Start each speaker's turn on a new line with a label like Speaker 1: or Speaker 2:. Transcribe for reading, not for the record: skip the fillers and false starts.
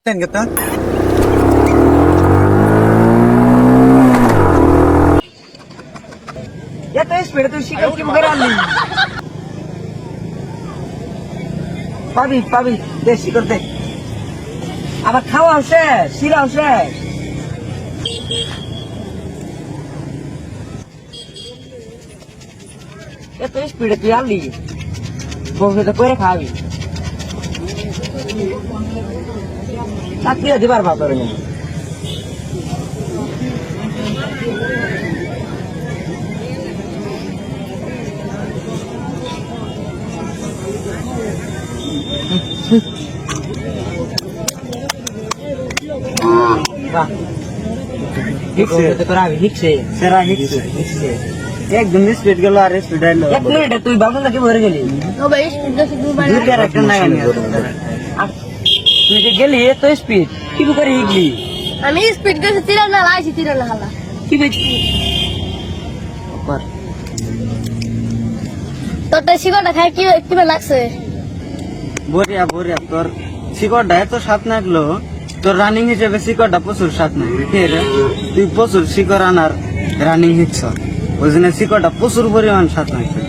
Speaker 1: Ten gitu.
Speaker 2: Ya tuh speed tuh sikap কি করে আনলি পাবি দেশি করতে আবার খাওয়া শেষ শিরাও শেষ এত স্পিডে তুই আনলি বসে তো করে খাবি চাকরি দিবার ভাবতে নেই
Speaker 1: একদম স্পিড গেল আর স্পিড আইলো
Speaker 2: 1 মিনিটে তুই বাবু নাকি ভরে গেলি
Speaker 3: ও ভাই স্পিড দে শুধু মানে
Speaker 1: দুইটার একটা নাগানি
Speaker 2: আর তুই যে গেলি এত স্পিড কি করে হিগলি
Speaker 3: আমি স্পিড দে তিরা না লাইছি তিরা না হালা
Speaker 2: কি বেচি
Speaker 3: তোরটা শিকড়টা খাই কি কি লাগছে
Speaker 1: বরিয়া তোর শিকড়টা এত স্বাদ লাগলো তোর রানিং হিসেবে শিকড়টা প্রচুর স্বাদ লাগবে তুই প্রচুর শিকড় আনার রানিং হিচ্ছ ওই জন্য শিকড়টা প্রচুর পরিমাণ স্বাদ লাগবে